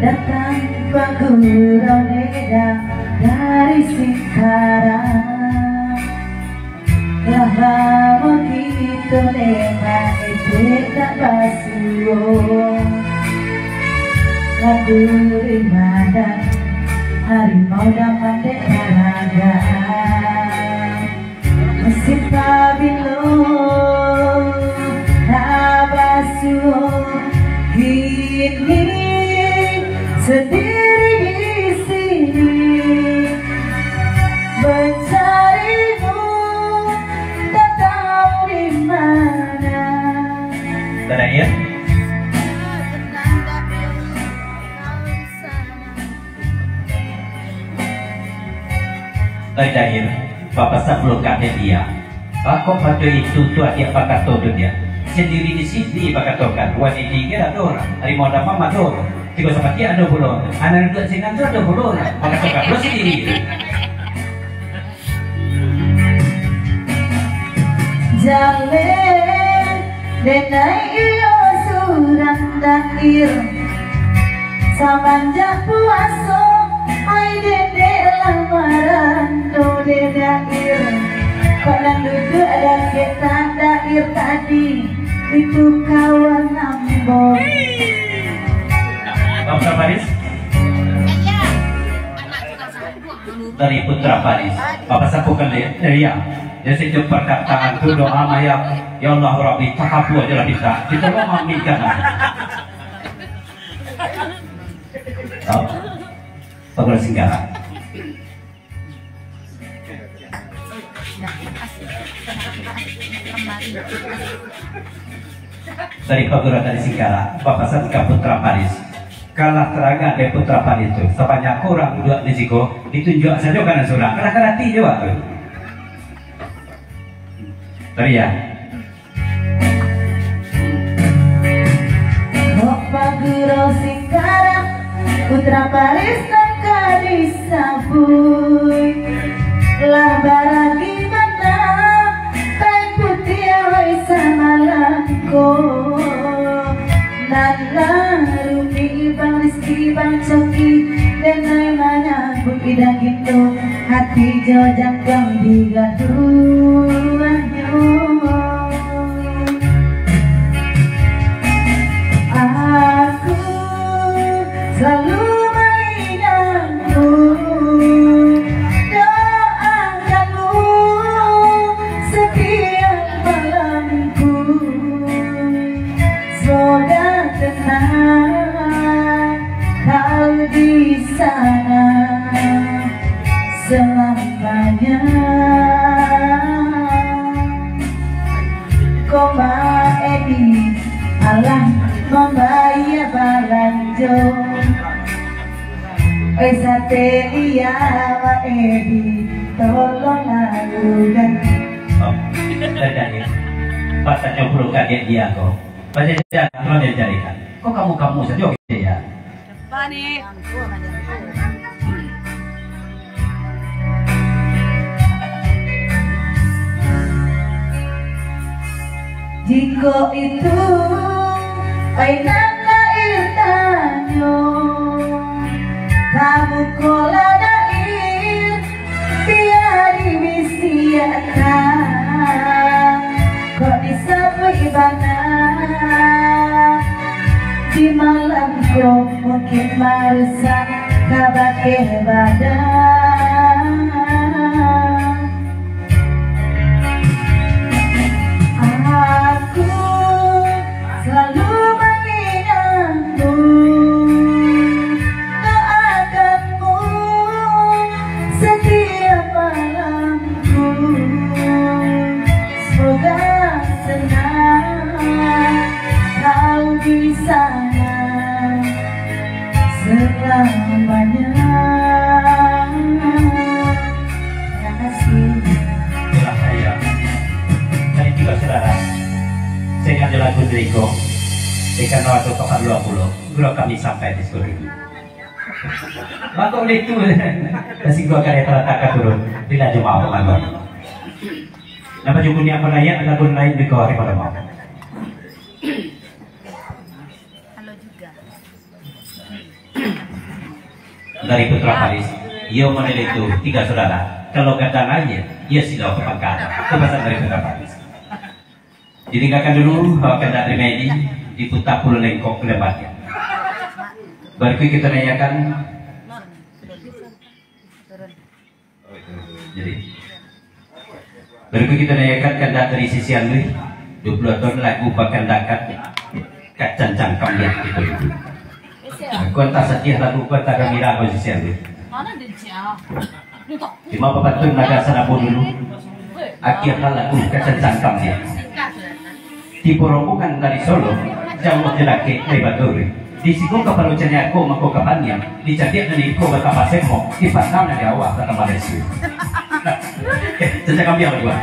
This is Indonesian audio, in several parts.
datang pagurau neda dari Singkaran. Lahama kita lema ete tak basuo lagu rimadan harimau dan pandai haragaan mesin pabilo nabasuo kini sendiri di sini mencarimu tak tahu di mana. Terakhir. Terakhir, Bapak sebelum kata dia, aku pada itu tuh dia pakai todo dia. Sendiri di sini pakai tokan, wanita kira ada orang, harimau dan mama ada orang. Tiga sama dia ada puluh, anak dua sini ada puluh, pakai tokan lo sendiri. Jalan denai iyo surang dair samanja puaso ai dede lamaran do dedair konan duduk ada kita dair tadi itu kawan nambo. Bapak Paris dari Putra Paris, Bapak sapukan dia. Jadi itu perkataan itu doa maya, ya Allah Rabbi tahabu aja kita lo aminkan. Oh, Bapak Singgara. Dari Pagura dari Singgara, Bapak Satika Putra Paris. Kalah terangan dari Putra Paris itu, sebanyak kurang dua risiko ditunjuk saja karena surang, karena hati juga tuh. Ria. Pagura Singkaran Putra Paris tak disabui lah barang mana kain putih awai samalanko nan rumi bang Rizky bang Coki dan naimanya bukti dan gitu hati jojak bang digaduh. Aku selalu mengingatmu, doakanmu setiap malamku. Semoga tenang kau di sana selamanya. Koma Edi alam membayar balanjo Esateria wa Edi tolong lakukan. Oh, dari pasanya perlu kaget dia kok. Pasnya dia kalau dia carikan. Kok kamu saja gitu ya? Panik. Jika itu ainana irtanyo kamu kola dair biari bisiatan kok disapu ibana di malamku mungkin merusak kabake badan. Aku selalu mengingatmu, doakanmu setiap malamku. Semoga senang kau di sana selamanya. Terima kasih. Saya ngambil lagu Drigo ikan waktu tokat 20 gua kami sampai di sekolah ini maka oleh itu masih gua kaya terletakkan turun tidak cuma apa lagu nama jumpunya apa lain lagu lain di kawari pada mau Halo juga. dari Putra Paris. Ia menilai itu 3 saudara. Kalau gadang aja, ia sudah kepangkatan. Itu pesan dari Putra Paris. Ditinggalkan dulu kena remedi di putar pulau lengkok ke depannya. Berikut kita nanyakan. Jadi berikut kita nanyakan kandak dari sisi Andri 20 tahun lagu bahkan dakat kacang cangkam yang itu. Kuanta setia lagu kuanta kamera di sisi Andri. Lima pepatun naga sanabu dulu. Akhirnya lagu kacang cangkam dia. Di rombongan dari Solo, jauh jelake dari Baturi. Di siku kapal ucapnya aku mako kapannya, dicarian dari ko betapa semo, di pasang dari awal kata Malaysia. Sejak kami yang berdua.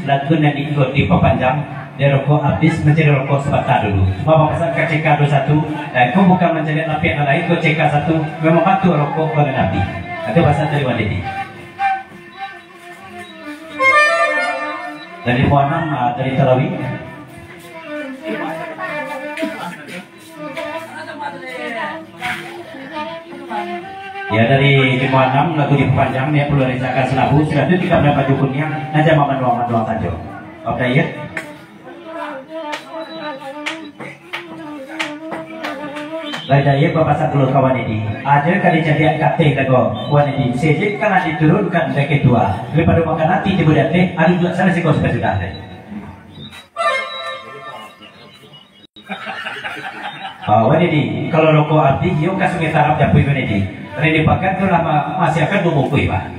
Lagu yang diikut di pepanjang dia rokok habis mencari rokok sebentar dulu. Bapak pesan ke CK 21 dan kau bukan mencari api yang lain, kau CK 1 memang patuh rokok pada Nabi. Itu bahasa dari Wadidi. Dari Muanam dari Telawi. Ya dari Jemaah 6 lagu dipanjang dia perlu rencanakan selabu sudah itu tidak berapa dukunnya aja maman doang saja. Oke ya. Lagi bapak satu kawan ini ada kali jadi kate lagu kawan ini sejak karena diturunkan dari kedua daripada makan nanti di budak teh ada juga sana sih kau sudah ada. Wanidi kalau rokok arti yo kasih tarap japui wanidi. Rene pakai tu lama masih akan bubukui pak.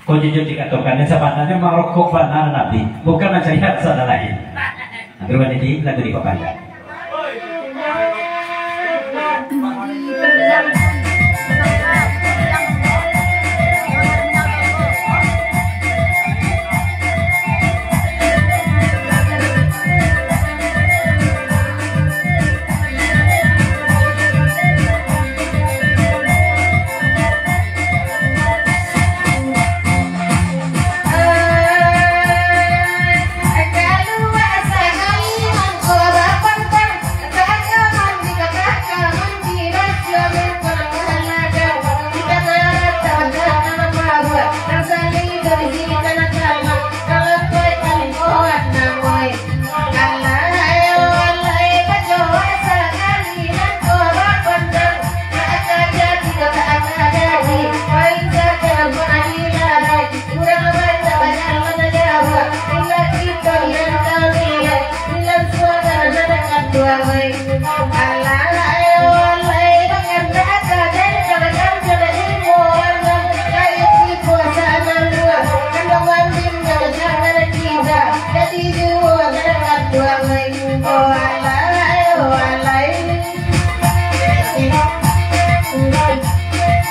Kau jujur dikatakan sebenarnya merokok banan Nabi bukan mencari hak sana lain. Terima kasih lagu di papanjang.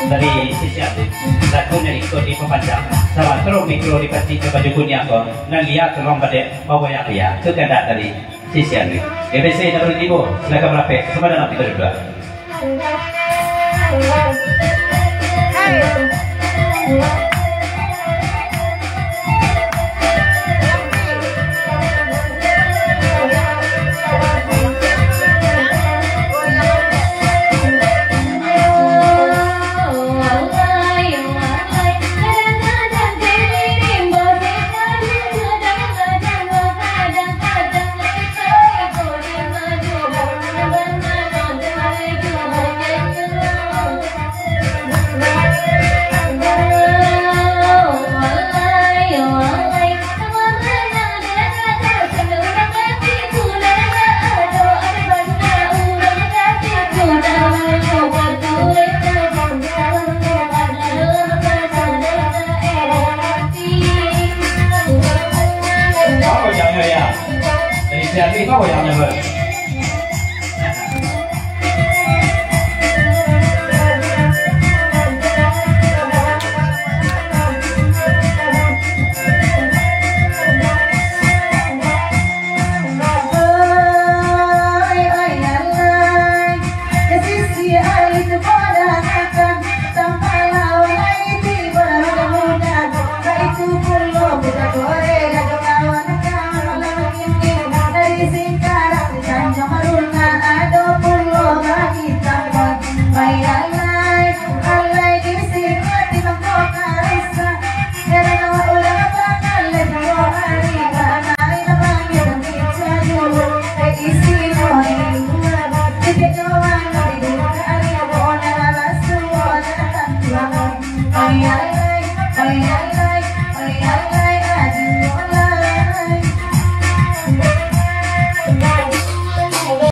Dari sisi lagu dari ikut di pepanjang sama terus mikro di pasti ke baju kunyah kok dan lihat terong pada bawa yang dia itu tidak dari sisi ini BBC dari Ibu silakan merapat kepada nanti berdua.